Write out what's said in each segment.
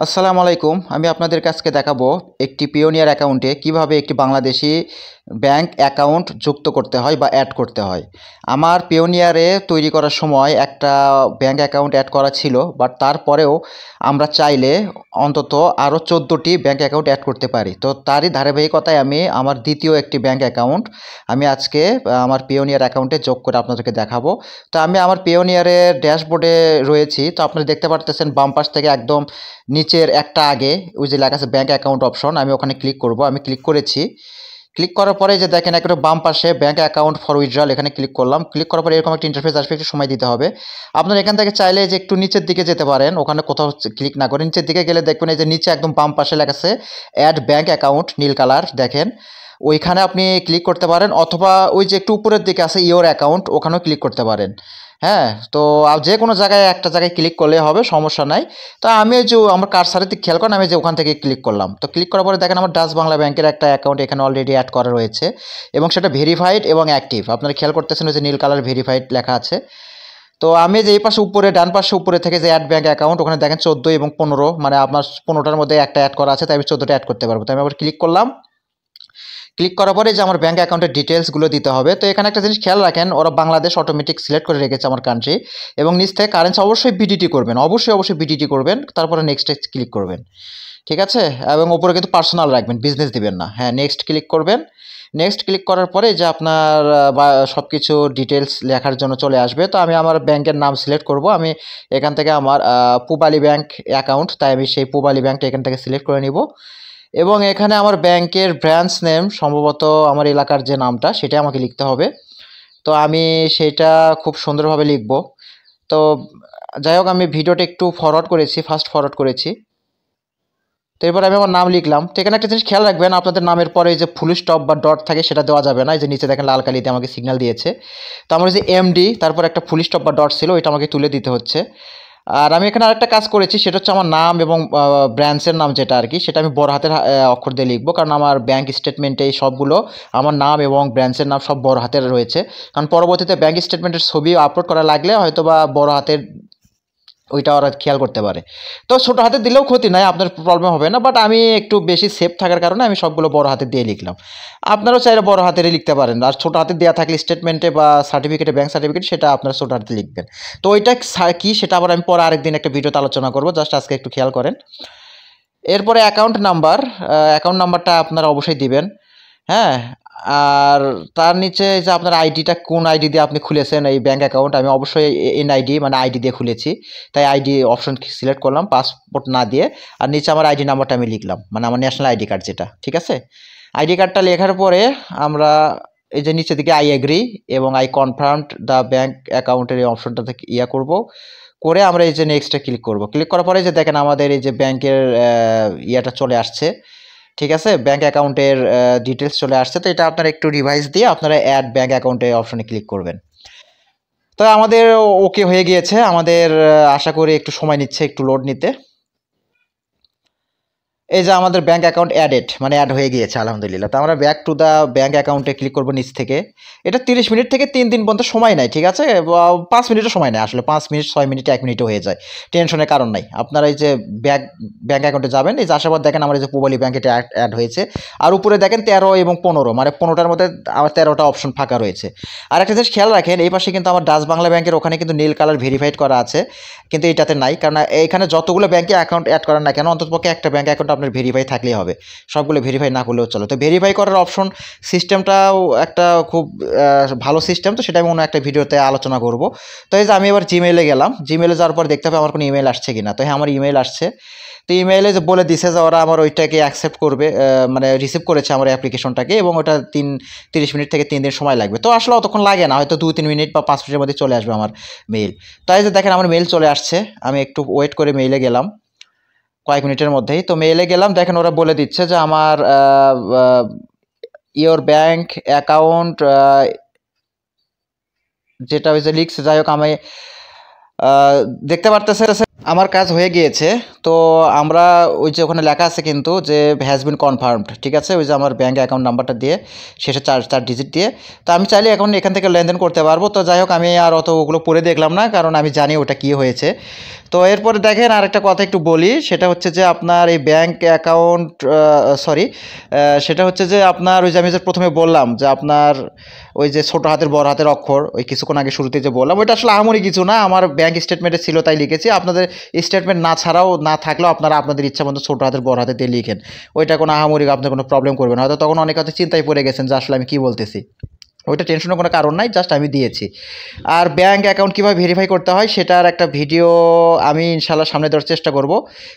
আসসালামু আলাইকুম। আমি আপনাদের কাছকে দেখাবো একটি পিওনিয়ার অ্যাকাউন্টে কিভাবে একটি বাংলাদেশি ব্যাংক অ্যাকাউন্ট যুক্ত করতে হয় বা অ্যাড করতে হয়। আমার পিওনিয়ারে তৈরি করার সময় একটা ব্যাংক অ্যাকাউন্ট অ্যাড করা ছিল, বাট তারপরেও আমরা চাইলে অন্তত আরও 14টি ব্যাংক অ্যাকাউন্ট অ্যাড করতে পারি। তো তারই ধারাবাহিকতায় আমি আমার দ্বিতীয় একটি ব্যাংক অ্যাকাউন্ট আমি আজকে আমার পিওনিয়ার অ্যাকাউন্টে যোগ করে আপনাদেরকে দেখাবো। তো আমি আমার পিওনিয়ারের ড্যাশবোর্ডে রয়েছি। তো আপনারা দেখতে পারতেছেন বাম পাশ থেকে একদম নিচের একটা আগে ওই যে লেখা আছে ব্যাঙ্ক অ্যাকাউন্ট অপশন, আমি ওখানে ক্লিক করব। আমি ক্লিক করেছি। ক্লিক করার পরে যে দেখেন একটা বাম পাশে ব্যাঙ্ক অ্যাকাউন্ট ফর উইথড্রল, এখানে ক্লিক করলাম। ক্লিক করার পরে এরকম একটা ইন্টারফেস আসবে, একটু সময় দিতে হবে। আপনারা এখান থেকে চাইলে যে একটু নিচের দিকে যেতে পারেন, ওখানে কোথাও ক্লিক না করে নিচের দিকে গেলে দেখবেন এই যে নিচে একদম বাম পাশে লেখা আছে অ্যাড ব্যাঙ্ক অ্যাকাউন্ট, নীল কালার দেখেন, ওইখানে আপনি ক্লিক করতে পারেন, অথবা ওই যে একটু উপরের দিকে আছে ইওর অ্যাকাউন্ট, ওখানেও ক্লিক করতে পারেন। হ্যাঁ, তো যে কোনো জায়গায় একটা জায়গায় ক্লিক করলে হবে, সমস্যা নাই। তো আমি যে আমার কার্সারের দিকে খেয়াল করেন, আমি যে ওখান থেকে ক্লিক করলাম। তো ক্লিক করার পরে দেখেন আমার ডাচ বাংলা ব্যাংকের একটা অ্যাকাউন্ট এখানে অলরেডি অ্যাড করা রয়েছে এবং সেটা ভেরিফাইড এবং অ্যাক্টিভ। আপনারা খেয়াল করতেছেন যে নীল কালার ভেরিফাইড লেখা আছে। তো আমি যে এই পাশে উপরে ডান পাশে উপরে থেকে যে অ্যাড ব্যাঙ্ক অ্যাকাউন্ট, ওখানে দেখেন 14 এবং 15, মানে আপনার 15টার মধ্যে একটা অ্যাড করা আছে, তাই আমি 14টা অ্যাড করতে পারবো। তো আমি আবার ক্লিক করলাম। ক্লিক করার পরে যে আমার ব্যাঙ্ক অ্যাকাউন্টের ডিটেলসগুলো দিতে হবে। তো এখানে একটা জিনিস খেয়াল রাখেন, ওরা বাংলাদেশ অটোমেটিক সিলেক্ট করে রেখেছে আমার কান্ট্রি, এবং নিচ থেকে কারেন্সি অবশ্যই বিডিটি করবেন, অবশ্যই বিডিটি করবেন, তারপরে নেক্সটে ক্লিক করবেন, ঠিক আছে? এবং ওপরে কিন্তু পার্সোনাল রাখবেন, বিজনেস দিবেন না। হ্যাঁ, নেক্সট ক্লিক করবেন। নেক্সট ক্লিক করার পরে যে আপনার বা সব কিছু ডিটেলস লেখার জন্য চলে আসবে। তো আমি আমার ব্যাংকের নাম সিলেক্ট করব। আমি এখান থেকে আমার পূবালী ব্যাংক অ্যাকাউন্ট, তাই আমি সেই পূবালী ব্যাংকটা এখান থেকে সিলেক্ট করে নিব, এবং এখানে আমার ব্যাংকের ব্রাঞ্চ নেম সম্ভবত আমার এলাকার যে নামটা সেটা আমাকে লিখতে হবে। তো আমি সেটা খুব সুন্দরভাবে লিখব। তো যাই হোক, আমি ভিডিওটা একটু ফরওয়ার্ড করেছি, ফাস্ট ফরওয়ার্ড করেছি। তো এবার আমি আমার নাম লিখলাম। তো এখানে একটা জিনিস খেয়াল রাখবেন, আপনাদের নামের পরে যে ফুল স্টপ বা ডট থাকে সেটা দেওয়া যাবে না। এই যে নিচে দেখেন লাল কালিতে আমাকে সিগন্যাল দিয়েছে। তো আমার যে এমডি তারপর একটা ফুল স্টপ বা ডট ছিল, ওইটা আমাকে তুলে দিতে হচ্ছে। আর আমি এখানে আরেকটা কাজ করেছি, সেটা হচ্ছে আমার নাম এবং ব্রাঞ্চের নাম যেটা আর কি, সেটা আমি বড় হাতের অক্ষর দিয়ে লিখবো, কারণ আমার ব্যাঙ্ক স্টেটমেন্টে এই সবগুলো আমার নাম এবং ব্রাঞ্চের নাম সব বড় হাতের রয়েছে। কারণ পরবর্তীতে ব্যাঙ্ক স্টেটমেন্টের ছবি আপলোড করা লাগলে হয়তো বা বড় হাতের ওইটা ওরা খেয়াল করতে পারে। তো ছোটো হাতে দিলেও ক্ষতি নাই, আপনার প্রবলেম হবে না, বাট আমি একটু বেশি সেফ থাকার কারণে আমি সবগুলো বড় হাতে দিয়ে লিখলাম। আপনারাও চাইলে বড় হাতেরই লিখতে পারেন, আর ছোটো হাতে দেওয়া থাকলে স্টেটমেন্টে বা সার্টিফিকেটে, ব্যাঙ্ক সার্টিফিকেট, সেটা আপনারা ছোটো হাতে লিখবেন। তো ওইটা কি সেটা আবার আমি পরে আরেকদিন একটা ভিডিওতে আলোচনা করবো, জাস্ট আজকে একটু খেয়াল করেন। এরপরে অ্যাকাউন্ট নাম্বারটা আপনারা অবশ্যই দিবেন। হ্যাঁ, আর তার নিচে যে আপনার আইডিটা, কোন আইডি দিয়ে আপনি খুলেছেন এই ব্যাঙ্ক অ্যাকাউন্ট, আমি অবশ্যই এনআইডি মানে আইডি দিয়ে খুলেছি, তাই আইডি অপশন সিলেক্ট করলাম পাসপোর্ট না দিয়ে। আর নিচে আমার আইডি নাম্বারটা আমি লিখলাম, মানে আমার ন্যাশনাল আইডি কার্ড যেটা, ঠিক আছে? আইডি কার্ডটা লেখার পরে আমরা এই যে নিচের দিকে আই এগ্রি এবং আই কনফার্মড দ্য ব্যাঙ্ক অ্যাকাউন্টের এই অপশনটা থেকে করব, করে আমরা এই যে নেক্সটে ক্লিক করব। ক্লিক করার পরে যে দেখেন আমাদের এই যে ব্যাংকের ইয়েটা চলে আসছে, ঠিক আছে? ব্যাঙ্ক অ্যাকাউন্টের ডিটেলস চলে আসছে। তো এটা আপনারা একটু রিভাইজ দিয়ে আপনারা অ্যাড ব্যাঙ্ক অ্যাকাউন্টে অপশনে ক্লিক করবেন। তো আমাদের ওকে হয়ে গিয়েছে। আমাদের আশা করি একটু সময় নিচ্ছে একটু লোড নিতে। এই যে আমাদের ব্যাঙ্ক অ্যাকাউন্ট অ্যাডেড, মানে অ্যাড হয়ে গিয়েছে আলহামদুলিল্লাহ। তো আমরা ব্যাক টু দ্য ব্যাঙ্ক অ্যাকাউন্টে ক্লিক করবো নিচ থেকে। এটা 30 মিনিট থেকে 3 দিন পর্যন্ত সময় নেয়, ঠিক আছে? 5 মিনিটও সময় নেয় আসলে, 5 মিনিট 6 মিনিট 1 মিনিটও হয়ে যায়, টেনশনের কারণ নাই। আপনারা এই যে ব্যাঙ্ক অ্যাকাউন্টে যাবেন, এই যে আসার পর দেখেন আমার এই যে পূবালী ব্যাঙ্ক এটা অ্যাড হয়েছে। আর উপরে দেখেন 13 এবং 15, মানে 15টার মধ্যে আমার 13টা অপশন ফাঁকা রয়েছে। আর একটা জিনিস খেয়াল রাখেন, এই পাশে কিন্তু আমার ডাচ বাংলা ব্যাংকের ওখানে কিন্তু নীল কালার ভেরিফাইড করা আছে, কিন্তু এটাতে নাই। কারণ এইখানে যতগুলো ব্যাঙ্কে অ্যাকাউন্ট অ্যাড করেন না কেন, অন্ততপক্ষে একটা ব্যাঙ্ক অ্যাকাউন্ট আপনার ভেরিফাই থাকলেই হবে, সবগুলো ভেরিফাই না করলেও চলে। তো ভেরিফাই করার অপশন সিস্টেমটাও একটা খুব ভালো সিস্টেম, তো সেটা আমি অন্য একটা ভিডিওতে আলোচনা করব। তো এই যে আমি এবার জিমেইলে গেলাম, জিমেইলে যাওয়ার পর দেখতে হবে আমার কোনো ইমেল আসছে কিনা। তো হ্যাঁ, আমার ইমেল আসছে। তো ইমেইলে যে বলে দিছে যে ওরা আমার ওইটাকে অ্যাকসেপ্ট করবে, মানে রিসিভ করেছে আমার অ্যাপ্লিকেশনটাকে, এবং ওটা 30 মিনিট থেকে 3 দিন সময় লাগবে। তো আসলে অতক্ষণ লাগে না, হয়তো 2-3 মিনিট বা 5 মিনিটের মধ্যে চলে আসবে আমার মেইল। তাই যে দেখেন আমার মেইল চলে আসছে, আমি একটু ওয়েট করে মেইলে গেলাম কয়েক মিনিটের মধ্যেই। তো মেইলে গেলাম, দেখেন ওরা বলে দিচ্ছে যে আমার ইওর ব্যাঙ্ক অ্যাকাউন্ট যেটা ওই যে লিখছে, যাই হোক আমি দেখতে পারতেছে আমার কাজ হয়ে গিয়েছে। তো আমরা ওই যে ওখানে লেখা আছে কিন্তু যে হ্যাজ বিন কনফার্মড, ঠিক আছে? ওই যে আমার ব্যাঙ্ক অ্যাকাউন্ট নাম্বারটা দিয়ে শেষে 4 ডিজিট দিয়ে, তো আমি চাইলে এখন এখান থেকে লেনদেন করতে পারবো। তো যাই হোক, আমি আর অত ওগুলো পড়ে দেখলাম না, কারণ আমি জানি ওটা কী হয়েছে। তো এরপরে দেখেন আরেকটা কথা একটু বলি, সেটা হচ্ছে যে আপনার এই ব্যাঙ্ক অ্যাকাউন্ট, সরি, সেটা হচ্ছে যে আপনার ওই যে আমি যে প্রথমে বললাম যে আপনার ওই যে ছোটো হাতের বড় হাতের অক্ষর, ওই কিছুক্ষণ আগে শুরুতে যে বললাম, ওইটা আসলে আহামরি কিছু না, আমার ব্যাঙ্ক স্টেটমেন্টে ছিল তাই লিখেছি। আপনাদের স্টেটমেন্ট না ছাড়াও না থাকলেও আপনারা আপনাদের ইচ্ছা মতো ছোটো হাতের বড় হাতে দিয়ে লিখেন, ওইটা কোনো আহামরি আপনার কোনো প্রবলেম করবে না। হয়তো তখন অনেক হয়তো চিন্তায় পড়ে গেছেন যে আসলে আমি কী বলতেছি, ওইটা টেনশনের কোনো কারণ নাই, জাস্ট আমি দিয়েছি। আর ব্যাঙ্ক অ্যাকাউন্ট কীভাবে ভেরিফাই করতে হয় সেটার একটা ভিডিও আমি ইনশাল্লাহ সামনে দেওয়ার চেষ্টা করব।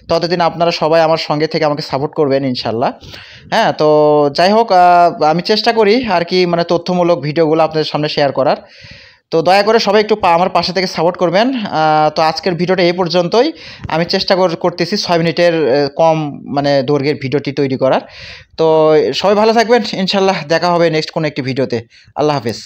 ততদিন আপনারা সবাই আমার সঙ্গে থেকে আমাকে সাপোর্ট করবেন ইনশাল্লাহ। হ্যাঁ, তো যাই হোক, আমি চেষ্টা করি আর কি মানে তথ্যমূলক ভিডিওগুলো আপনাদের সামনে শেয়ার করার। তো দয়া করে সবাই একটু আমার পাশে থেকে সাপোর্ট করবেন। তো আজকের ভিডিওটা এই পর্যন্তই। আমি চেষ্টা করতেছি 6 মিনিটের কম মানে দৈর্ঘ্যের ভিডিওটি তৈরি করার। তো সবাই ভালো থাকবেন, ইনশাল্লাহ দেখা হবে নেক্সট কোনো একটি ভিডিওতে। আল্লাহ হাফেজ।